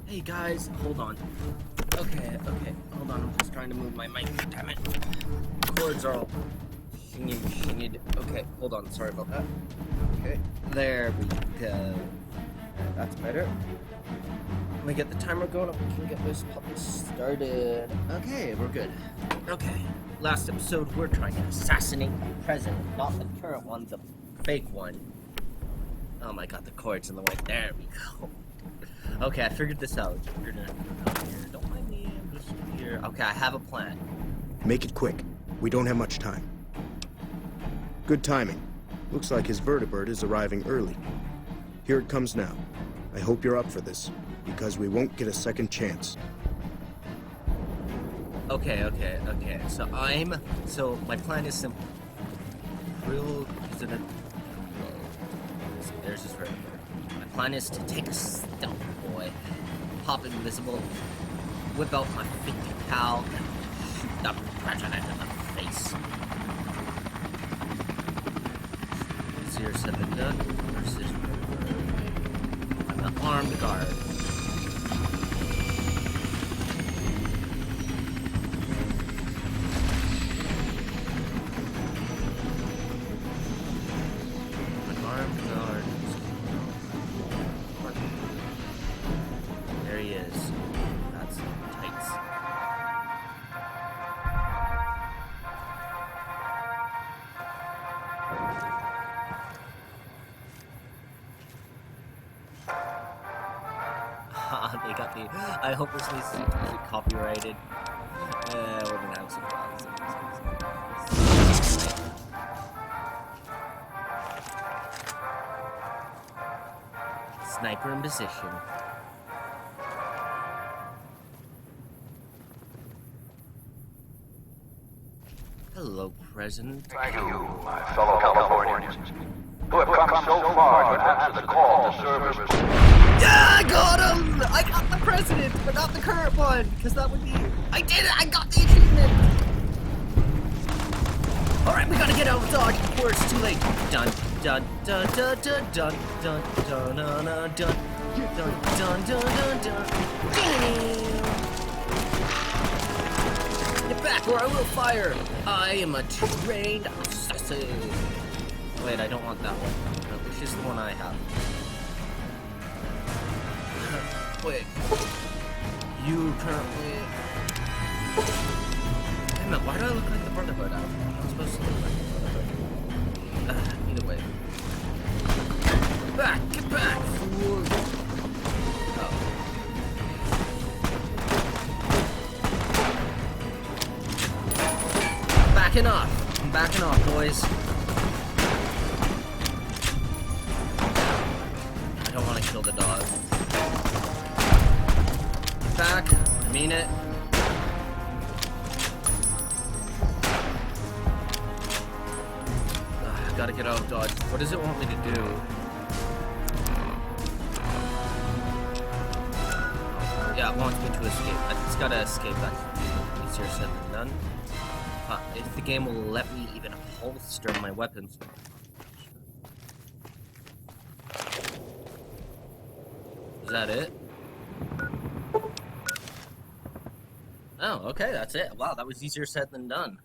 Hey guys, hold on. Okay, hold on. I'm just trying to move my mic. Damn it. Cords are all shinged. Okay, hold on. Sorry about that. Okay, there we go. That's better. Let me get the timer going up. We can get this puppy started. Okay, we're good. Okay, last episode we're trying to assassinate the president, not the current one, the fake one. Oh my god, the cord's in the way. There we go. Okay, I figured this out. You're gonna come here. Don't mind me. I'm just here. Okay, I have a plan. Make it quick. We don't have much time. Good timing. Looks like his vertibird is arriving early. Here it comes now. I hope you're up for this, because we won't get a second chance. Okay. So my plan is simple. There's his vertibird. My plan is to take a stealth boy, pop invisible, whip out my 50 cal, and shoot that president in the face. Easier said than done. Versus I'm an armed guard. There he is. That's tights. They got me. I hope this needs to be copyrighted. We're gonna have some problems. Sniper in position. Hello, President. Thank you, my fellow Californians, who have come so far to answer the call to service. Yeah, I got him! I got the president, but not the current one, because that would be... I did it! I got the achievement! Alright, we gotta get out of Dodge before it's too late. Dun, dun, dun, dun, dun, dun, dun, dun, dun, dun, dun, dun, dun, dun, dun. Get back or I will fire! I am a trained assassin. Wait, I don't want that one. No, which is the one I have? Wait. You currently... Wait a minute, why do I look like the Brotherhood? I'm not supposed to look like the Brotherhood. Either way. Back! Get back! Fool! Oh. Backing off! I'm backing off, boys. I don't want to kill the dog. Back. I mean it. I gotta get out of Dodge. What does it want me to do? Yeah, it wants me to escape. I just gotta escape. That's easier said than done. If the game will let me even holster my weapons. Is that it? Oh, okay, that's it. Wow, that was easier said than done.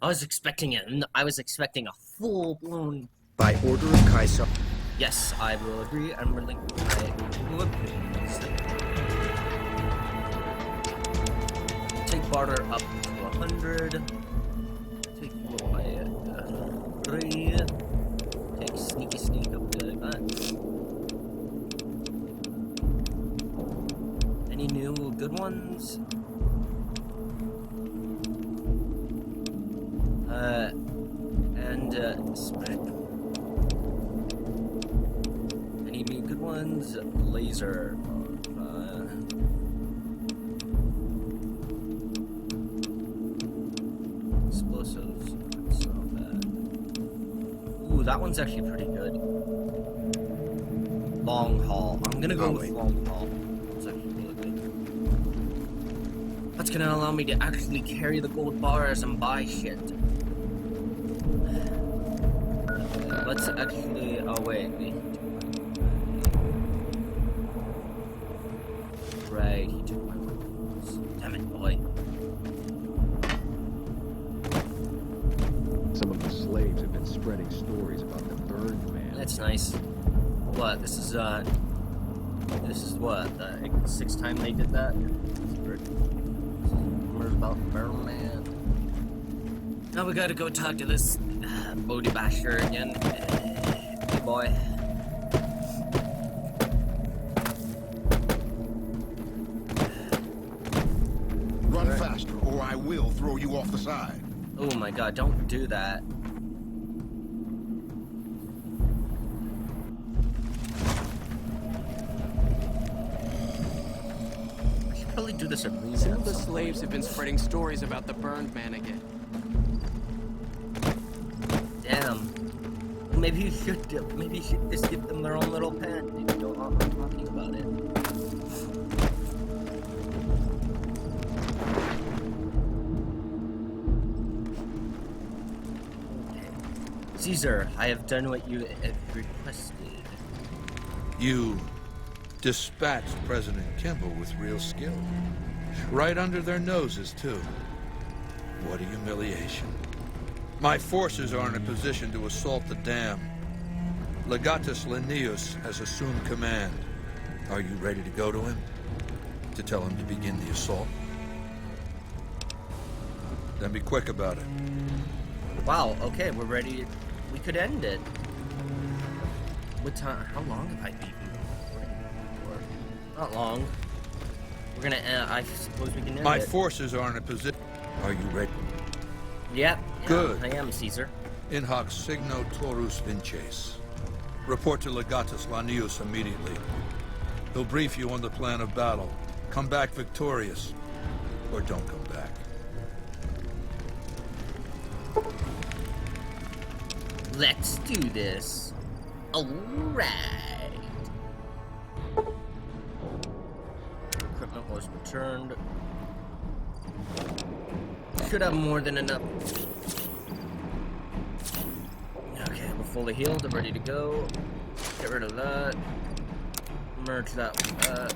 I was expecting a full-blown... By order of Kaiser. Yes, I will agree. I'm really... Take barter up to 100. Take 4 by 3. Take sneaky sneak up to that. Any new good ones? Spread. Any new good ones? Laser. Explosives. That's not bad. Ooh, that one's actually pretty good. Long haul. I'm gonna go with long haul. That's actually really good. That's gonna allow me to actually carry the gold bars and buy shit. Let's actually... Oh, wait. right. He took my weapons. Damn it, boy. Some of the slaves have been spreading stories about the burned man. That's nice. What? This is what? The 6th time they did that? Rumors about Burn Man. Now we gotta go talk to this Bodhi Basher again. Hey, boy. Run faster, or I will throw you off the side. Oh my god, don't do that. I should probably do this arena. Some of the slaves have been spreading stories about the burned man again. Damn. Maybe you should just give them their own little pen. Maybe don't want them talking about it. Caesar, I have done what you have requested. You dispatched President Kimball with real skill. Right under their noses, too. What a humiliation. My forces are in a position to assault the dam. Legatus Linnaeus has assumed command. Are you ready to go to him? To tell him to begin the assault? Then be quick about it. Wow, okay, we're ready. We could end it. What time? How long have I been recording for? Not long. We're gonna end. I suppose we can end My it. forces are in a position. Are you ready? Yeah. Good. I am, Caesar. In hoc signo torus vinces. Report to Legatus Linnaeus immediately. He'll brief you on the plan of battle. Come back victorious, or don't come back. Let's do this. Alright. Equipment was returned. Should have more than enough. Okay, we're fully healed. I'm ready to go. Get rid of that. Merge that with that.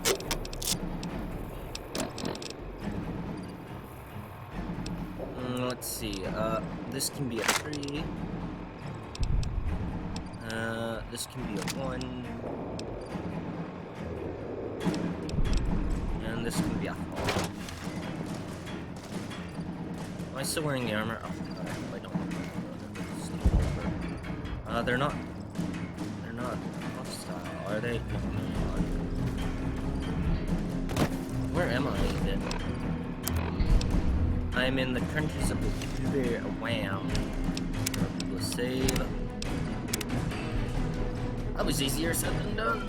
Let's see. This can be a 3. This can be a 1. And this can be a 4. Am I still wearing the armor? Oh, God, I don't. They're not hostile, are they? Where am I even? I'm in the trenches of the wow. We'll save. That was easier said than done.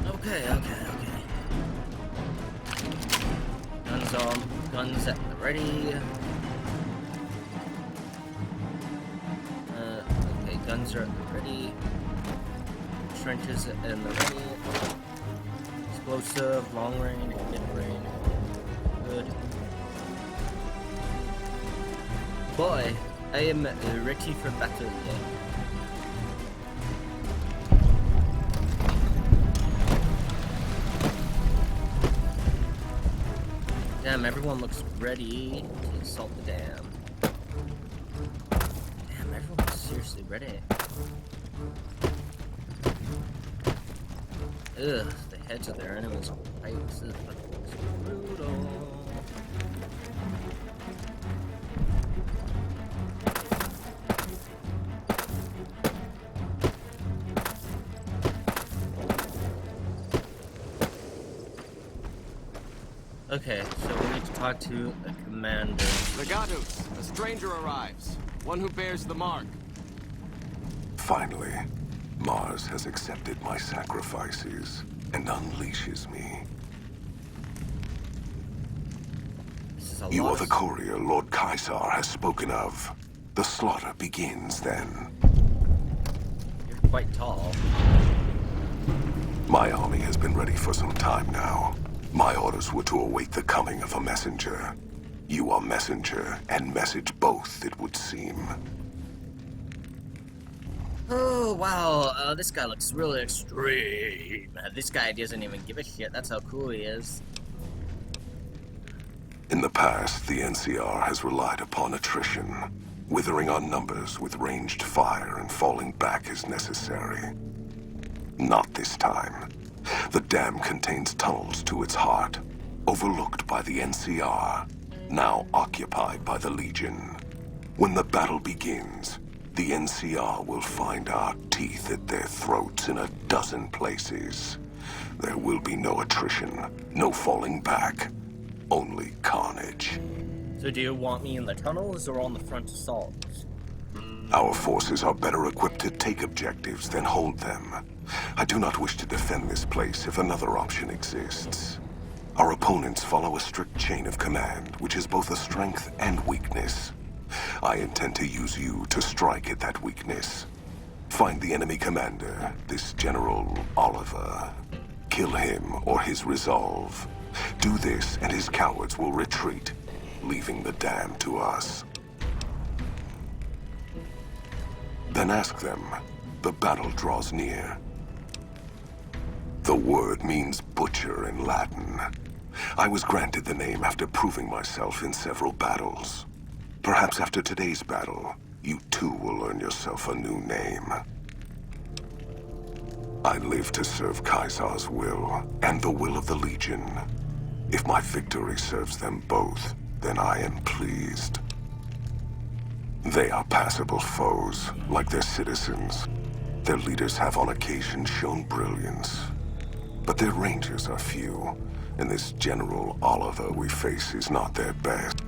Okay. Guns at the ready. Okay, guns are at the ready. Trenches in the ready. Explosive, long range, mid range. Good. Boy, I am ready for battle. Damn, everyone looks ready to assault the dam. Damn, everyone looks seriously ready. Ugh, the heads of their enemies are white. This is brutal. Okay, so we need to talk to a commander. Legatus, a stranger arrives. One who bears the mark. Finally, Mars has accepted my sacrifices and unleashes me. This is a You lot are of the courier Lord Caesar has spoken of. The slaughter begins then. You're quite tall. My army has been ready for some time now. My orders were to await the coming of a messenger. You are messenger and message both, it would seem. Oh, wow. This guy looks really extreme. This guy doesn't even give a shit. That's how cool he is. In the past, the NCR has relied upon attrition, withering our numbers with ranged fire and falling back as necessary. Not this time. The dam contains tunnels to its heart, overlooked by the NCR, now occupied by the Legion. When the battle begins, the NCR will find our teeth at their throats in a dozen places. There will be no attrition, no falling back, only carnage. So do you want me in the tunnels or on the front assaults? Our forces are better equipped to take objectives than hold them. I do not wish to defend this place if another option exists. Our opponents follow a strict chain of command, which is both a strength and weakness. I intend to use you to strike at that weakness. Find the enemy commander, this General Oliver. Kill him or his resolve. Do this and his cowards will retreat, leaving the dam to us. Then ask them. The battle draws near. The word means butcher in Latin. I was granted the name after proving myself in several battles. Perhaps after today's battle, you too will earn yourself a new name. I live to serve Caesar's will, and the will of the Legion. If my victory serves them both, then I am pleased. They are passable foes, like their citizens. Their leaders have on occasion shown brilliance. But their rangers are few, and this General Oliver we face is not their best.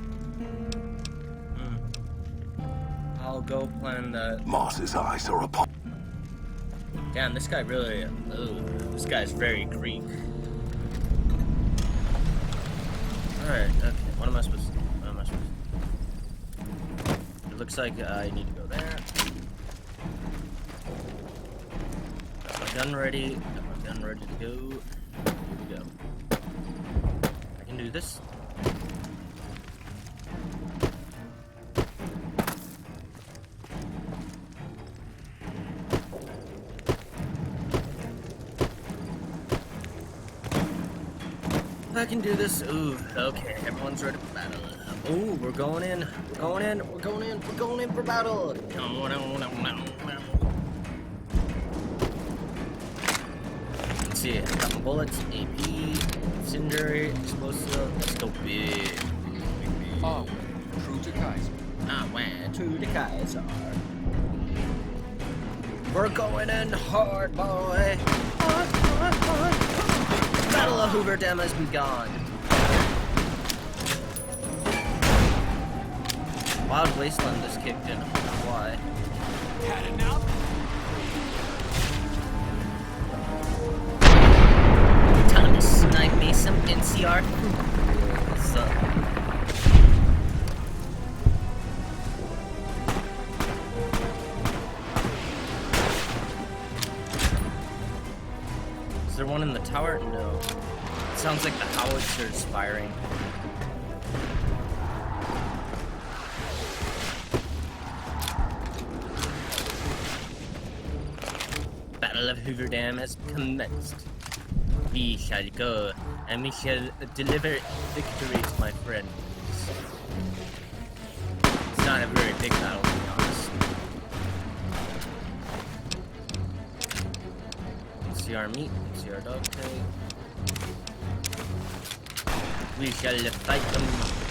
I'll go plan the... Moss's eyes are upon... Damn, this guy really... this guy's very Greek. Alright, okay. What am I supposed to do? What am I supposed to do? It looks like I need to go there. Got my gun ready. Got my gun ready to go. Here we go. I can do this. I can do this. Ooh, okay, everyone's ready for battle. Ooh, we're going in. We're going in. We're going in. We're going in for battle. Let's see. I got my bullets, AP, incendiary, explosive. Let's go big. Oh, true to Kaiser. I went to the Kaiser. We're going in hard, boy. Battle of Hoover Dam has begun. Wild Wasteland just kicked in. I don't know why. Had enough? Time to snipe me some NCR. What's up? Is there one in the tower? No. It sounds like the howitzer firing. Battle of Hoover Dam has commenced. We shall go, and we shall deliver victory to my friends. It's not a very big battle, to be honest. NCR meat, NCR dog tag. We shall fight them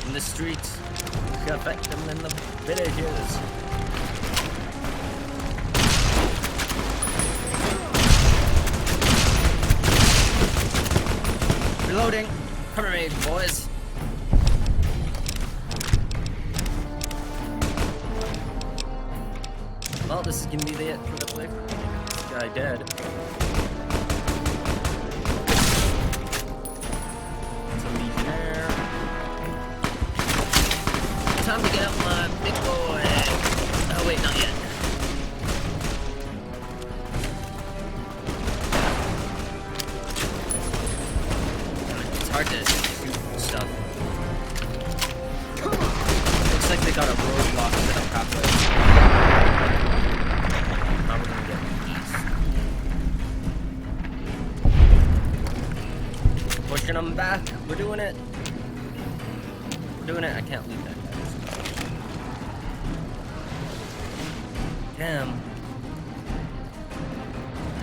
in the streets. We shall fight them in the villages. Reloading. Cover me, boys. Well, this is gonna be it for the play. This guy dead. It's a legionnaire. Time to get out my big boy. Oh wait, not yet. It's hard to shoot stuff. Looks like they got a roadblock set up halfway. Now we're gonna Legion, I'm back. We're doing it. We're doing it. I can't leave that guy. Damn.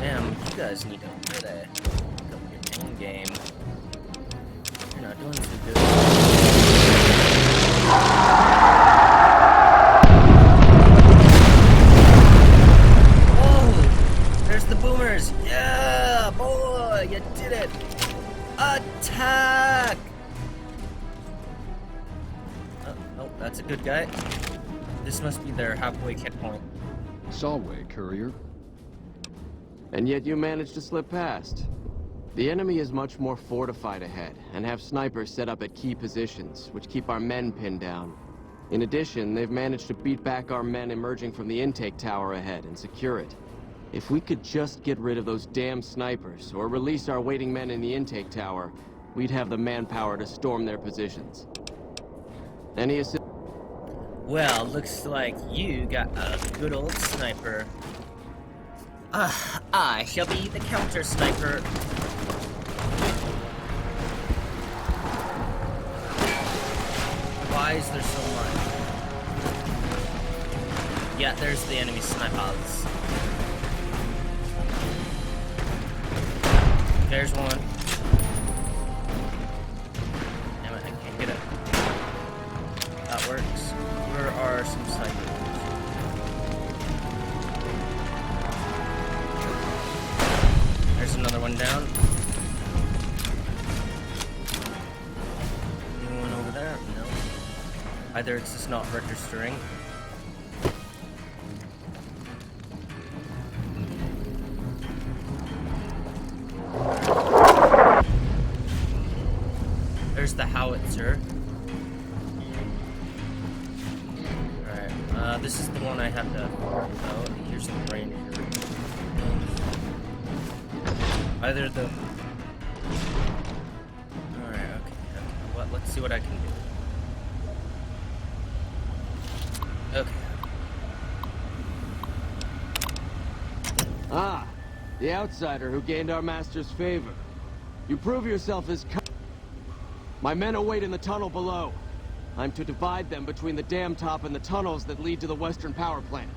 Damn, you guys need to really pick up your main game. You're not doing too good. Whoa! There's the boomers! Yeah! Boy! You did it! Attack! Oh, that's a good guy. This must be their halfway checkpoint. Solway, courier. And yet you managed to slip past. The enemy is much more fortified ahead, and have snipers set up at key positions, which keep our men pinned down. In addition, they've managed to beat back our men emerging from the intake tower ahead and secure it. If we could just get rid of those damn snipers, or release our waiting men in the intake tower, we'd have the manpower to storm their positions. Any assist? Well, looks like you got a good old sniper. I shall be the counter sniper. Why is there so much? Yeah, there's the enemy snipers. There's one. Damn it, I can't get it. That works. Where are some snipers? There's another one down. Anyone over there? No. Either it's just not registering. There's the howitzer. Alright, this is the one I have to... Oh, here's the ranger. Either the... Alright, okay. Let's see what I can do. Okay. Ah, the outsider who gained our master's favor. You prove yourself as... My men await in the tunnel below. I'm to divide them between the dam top and the tunnels that lead to the western power plant.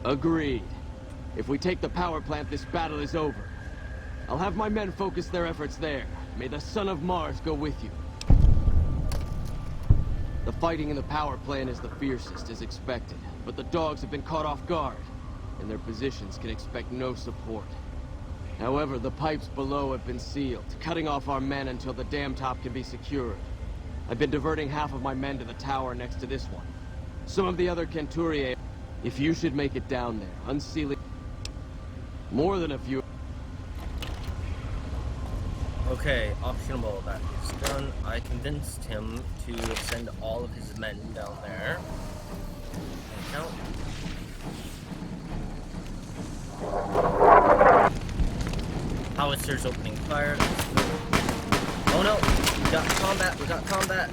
Agreed. If we take the power plant, this battle is over. I'll have my men focus their efforts there. May the son of Mars go with you. The fighting in the power plant is the fiercest, as expected, but the dogs have been caught off guard, and their positions can expect no support. However, the pipes below have been sealed, cutting off our men until the dam top can be secured. I've been diverting half of my men to the tower next to this one. Some of the other Centuriae... If you should make it down there, unsealing... More than a few... Okay, optionable, that is done. I convinced him to send all of his men down there. Count. Howitzer's opening fire. Oh no! We got combat, we got combat!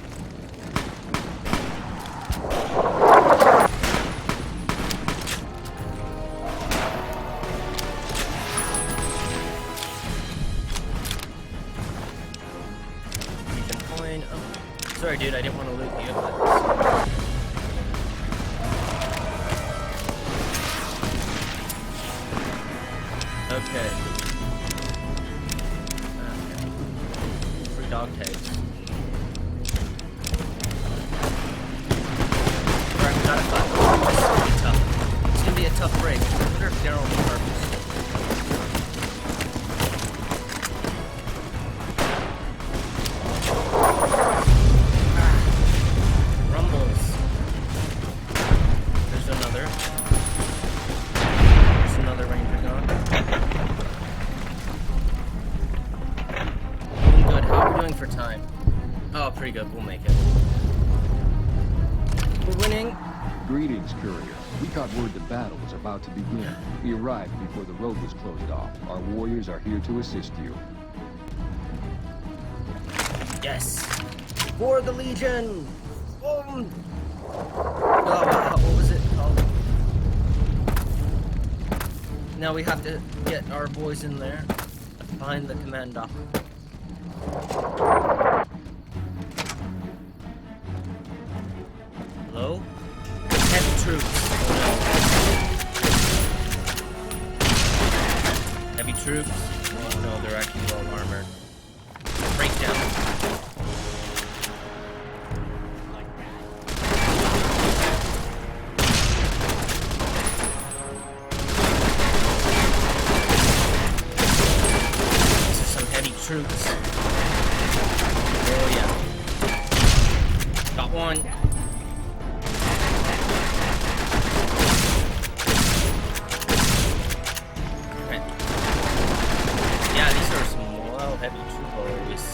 Oh, sorry dude, I didn't want to loot you, but... Okay. Free dog tags. Alright, we got a fight. It's gonna be a tough break. I wonder if Daryl will be purpose. For time. Oh, pretty good. We'll make it. We're winning. Greetings, courier. We got word the battle was about to begin. We arrived before the road was closed off. Our warriors are here to assist you. Yes. For the Legion. What was it called? Now we have to get our boys in there behind the command dock. Hello? Heavy troops. Heavy troops. Oh no, they're actually well armored. Breakdown. These are some heavy troops. Oh yeah. Got one. Yeah, these are some well heavy troop boys.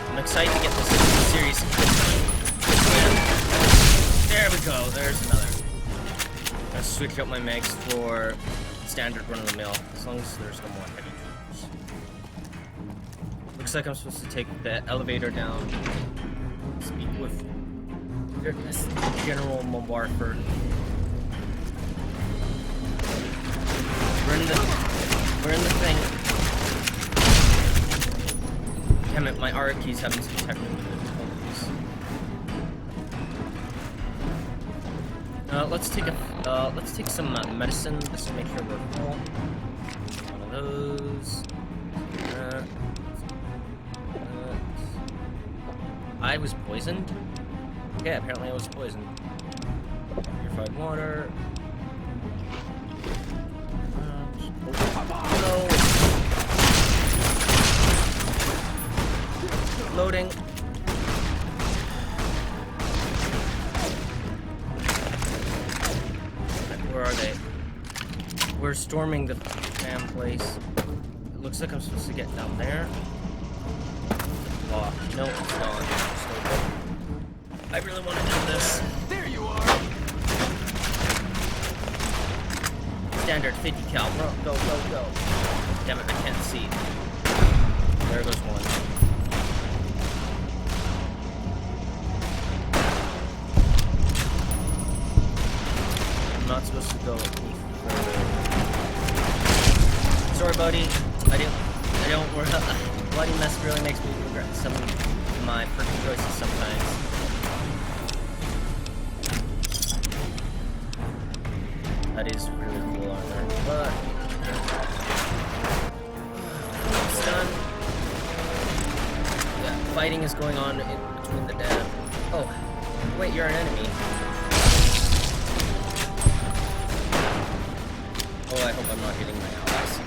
I'm excited to get this series done. There we go, there's another. I'm gonna switch up my megs for standard run-of-the-mill, as long as there's no more heavy troops. Looks like I'm supposed to take the elevator down, speak with General Mobarford. We're in the thing. Damn it, my R key's having some technical difficulties. Let's take some medicine just to make sure we're full. One of those. I was poisoned? Yeah, apparently I was poisoned. Purified water. No. Loading. Where are they? We're storming the damn place. It looks like I'm supposed to get down there. Oh, no, it's not. I really want to do this. There you are! Standard 50 cal. Go, go, go. Damn it, I can't see. There goes one. I'm not supposed to go any further. Sorry, buddy. I don't worry. Bloody mess really makes me regret some of my perfect choices sometimes. That is really cool armor, but it's done. Yeah, fighting is going on in between the dam. Oh, wait, you're an enemy. Oh, I hope I'm not hitting my allies.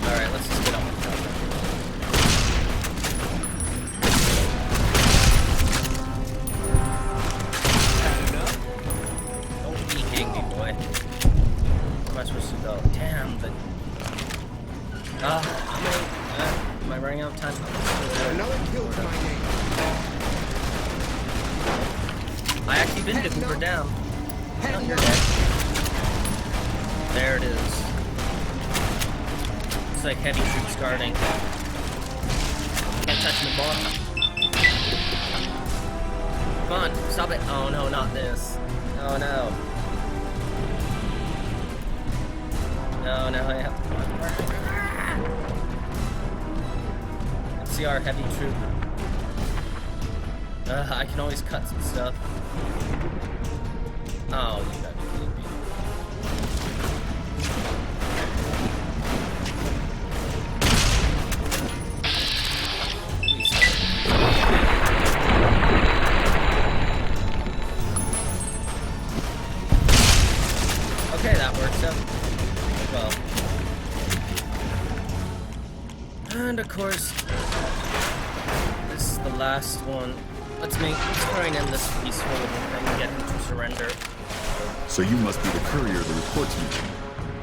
Alright, let's just get on with it. Don't be hitting me, boy. Where am I supposed to go? Damn, but... how many... am I running out of time? Another kill to my name. I actually did get Hoover down. No, you're dead. There it is. It's like heavy troops guarding. Can't touch me, boy. Come on, stop it. Oh no, not this. Oh no. No, no, I have to run. Let's see our heavy troop. I can always cut some stuff. Oh, you gotta be kidding me. Okay, that works out well. And of course, this is the last one. Let's try and end this peaceful and get him to surrender. So you must be the courier the reports me.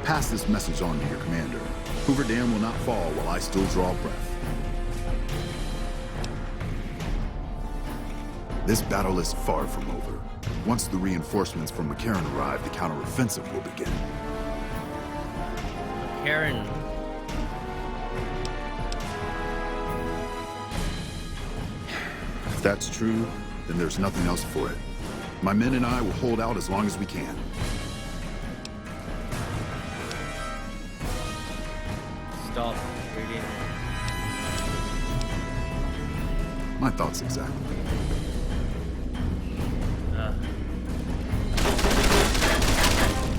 Pass this message on to your commander. Hoover Dam will not fall while I still draw breath. This battle is far from over. Once the reinforcements from McCarran arrive, the counteroffensive will begin. Karen. that's true, then there's nothing else for it. My men and I will hold out as long as we can. Stop reading. My thoughts exactly.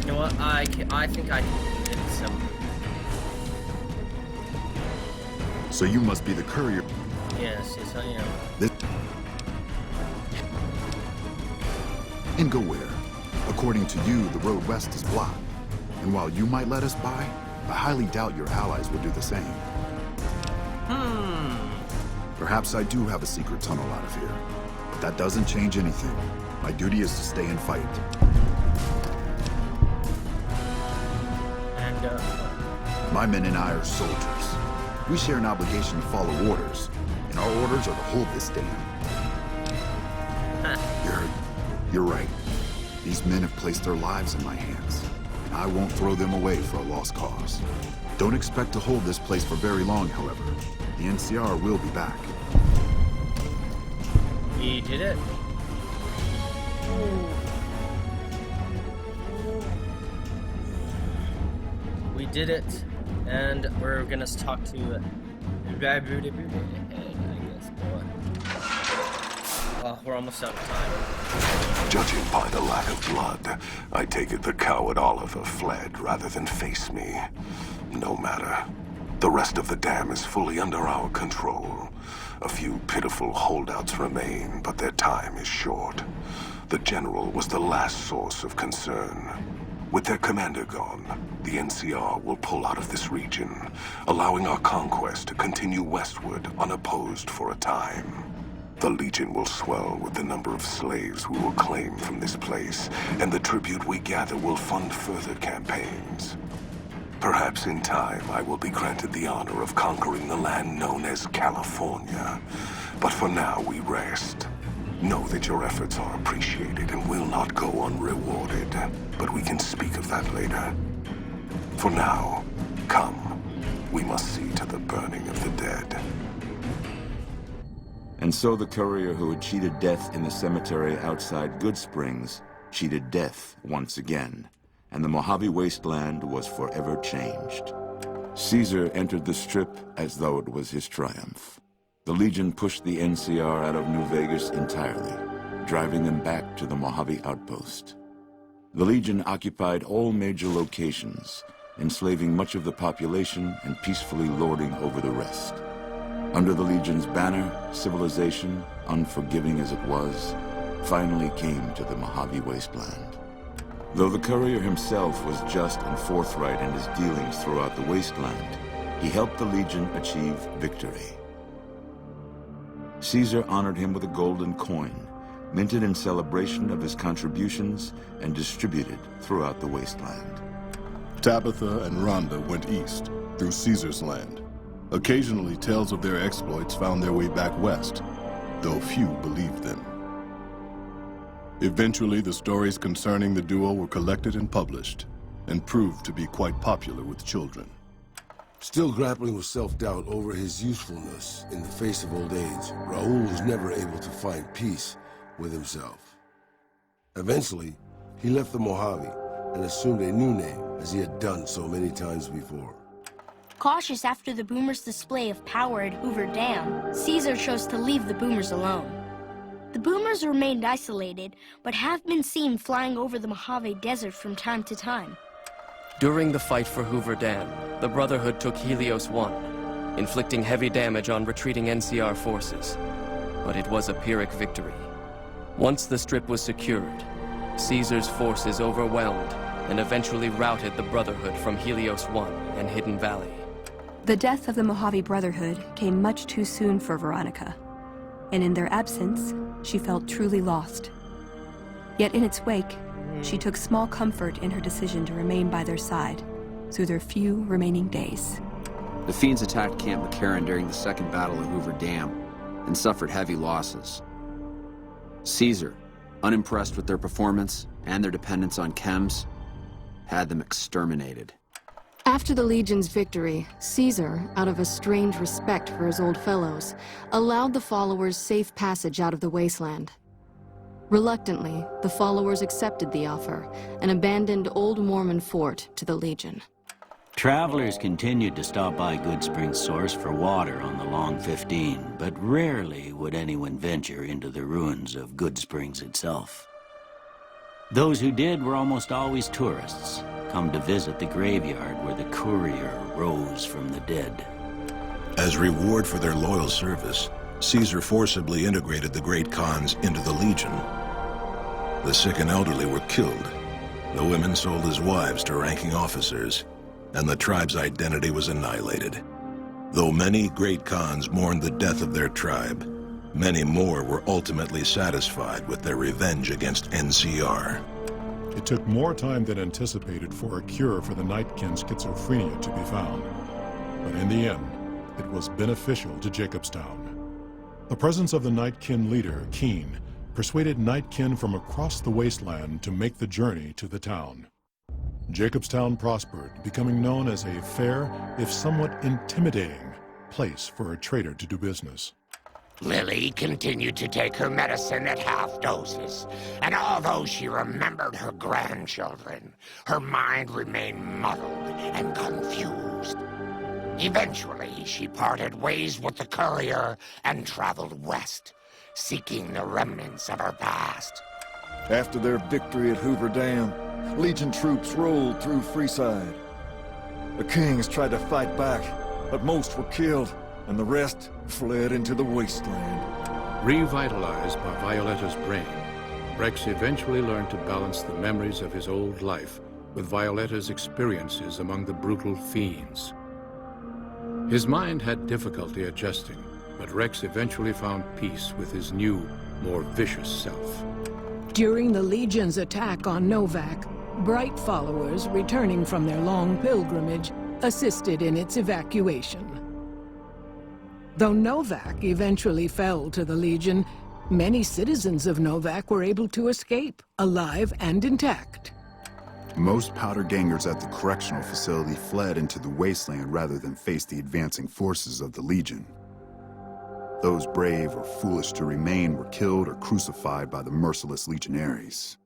You know what? I think I can get some. So you must be the courier. Yes, I am. This... And go where? According to you, the road west is blocked. And while you might let us by, I highly doubt your allies will do the same. Perhaps I do have a secret tunnel out of here, but that doesn't change anything. My duty is to stay and fight. And, My men and I are soldiers. We share an obligation to follow orders, and our orders are to hold this dam. You're right. These men have placed their lives in my hands, and I won't throw them away for a lost cause. Don't expect to hold this place for very long, however. The NCR will be back. he did it. We did it, and we're gonna talk to I guess. Oh, we're almost out of time. Judging by the lack of blood, I take it the coward Oliver fled rather than face me. No matter. The rest of the dam is fully under our control. A few pitiful holdouts remain, but their time is short. The general was the last source of concern. With their commander gone, the NCR will pull out of this region, allowing our conquest to continue westward unopposed for a time. The Legion will swell with the number of slaves we will claim from this place, and the tribute we gather will fund further campaigns. Perhaps in time I will be granted the honor of conquering the land known as California. But for now we rest. Know that your efforts are appreciated and will not go unrewarded. But we can speak of that later. For now, come. We must see to the burning of the dead. And so the courier who had cheated death in the cemetery outside Good Springs cheated death once again, and the Mojave Wasteland was forever changed. Caesar entered the Strip as though it was his triumph. The Legion pushed the NCR out of New Vegas entirely, driving them back to the Mojave Outpost. The Legion occupied all major locations, enslaving much of the population and peacefully lording over the rest. Under the Legion's banner, civilization, unforgiving as it was, finally came to the Mojave Wasteland. Though the courier himself was just and forthright in his dealings throughout the wasteland, he helped the Legion achieve victory. Caesar honored him with a golden coin, minted in celebration of his contributions and distributed throughout the wasteland. Tabitha and Rhonda went east, through Caesar's land. Occasionally, tales of their exploits found their way back west, though few believed them. Eventually, the stories concerning the duo were collected and published, and proved to be quite popular with children. Still grappling with self-doubt over his usefulness in the face of old age, Raul was never able to find peace with himself. Eventually, he left the Mojave and assumed a new name, as he had done so many times before. Cautious after the Boomers' display of power at Hoover Dam, Caesar chose to leave the Boomers alone. The Boomers remained isolated, but have been seen flying over the Mojave Desert from time to time. During the fight for Hoover Dam, the Brotherhood took Helios 1, inflicting heavy damage on retreating NCR forces. But it was a Pyrrhic victory. Once the Strip was secured, Caesar's forces overwhelmed and eventually routed the Brotherhood from Helios 1 and Hidden Valley. The death of the Mojave Brotherhood came much too soon for Veronica, and in their absence, she felt truly lost. Yet in its wake, she took small comfort in her decision to remain by their side through their few remaining days. The Fiends attacked Camp McCarran during the Second Battle of Hoover Dam and suffered heavy losses. Caesar, unimpressed with their performance and their dependence on chems, had them exterminated. After the Legion's victory, Caesar, out of a strange respect for his old fellows, allowed the followers safe passage out of the wasteland. Reluctantly, the followers accepted the offer and abandoned Old Mormon Fort to the Legion. Travelers continued to stop by Goodsprings Source for water on the Long 15, but rarely would anyone venture into the ruins of Goodsprings itself. Those who did were almost always tourists, come to visit the graveyard where the courier rose from the dead. As reward for their loyal service, Caesar forcibly integrated the great Khans into the Legion. The sick and elderly were killed. The women sold as wives to ranking officers, and the tribe's identity was annihilated. Though many great Khans mourned the death of their tribe, many more were ultimately satisfied with their revenge against NCR. It took more time than anticipated for a cure for the Nightkin schizophrenia to be found. But in the end, it was beneficial to Jacobstown. The presence of the Nightkin leader, Keen, persuaded Nightkin from across the wasteland to make the journey to the town. Jacobstown prospered, becoming known as a fair, if somewhat intimidating, place for a trader to do business. Lily continued to take her medicine at half doses, and although she remembered her grandchildren, her mind remained muddled and confused. Eventually, she parted ways with the courier and traveled west, seeking the remnants of her past. After their victory at Hoover Dam, Legion troops rolled through Freeside. The Kings tried to fight back, but most were killed, and the rest fled into the wasteland. Revitalized by Violetta's brain, Rex eventually learned to balance the memories of his old life with Violetta's experiences among the brutal fiends. His mind had difficulty adjusting, but Rex eventually found peace with his new, more vicious self. During the Legion's attack on Novak, Bright followers returning from their long pilgrimage assisted in its evacuation. Though Novak eventually fell to the Legion, many citizens of Novak were able to escape, alive and intact. Most powder gangers at the correctional facility fled into the wasteland rather than face the advancing forces of the Legion. Those brave or foolish to remain were killed or crucified by the merciless legionaries.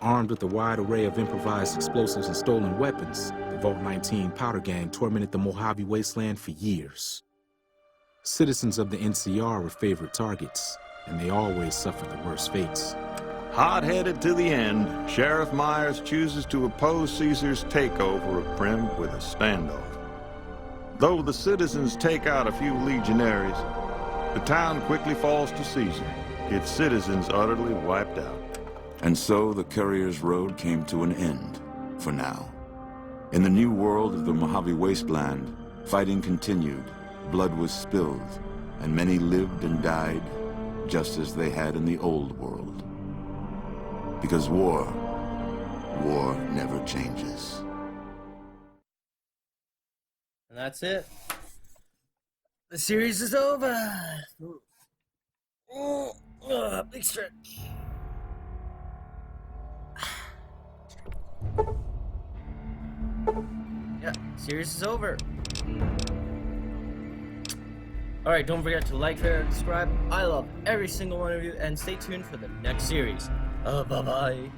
Armed with a wide array of improvised explosives and stolen weapons, the Vault 19 powder gang tormented the Mojave wasteland for years. Citizens of the NCR were favorite targets, and they always suffered the worst fates. Hot-headed to the end, Sheriff Myers chooses to oppose Caesar's takeover of Prim with a standoff. Though the citizens take out a few legionaries, the town quickly falls to Caesar, its citizens utterly wiped out. And so the courier's road came to an end, for now. In the new world of the Mojave Wasteland, fighting continued, blood was spilled, and many lived and died, just as they had in the old world. Because war never changes. And that's it. The series is over. Big stretch. Yeah, series is over. Alright, don't forget to like, share, and subscribe. I love every single one of you, and stay tuned for the next series. Bye-bye.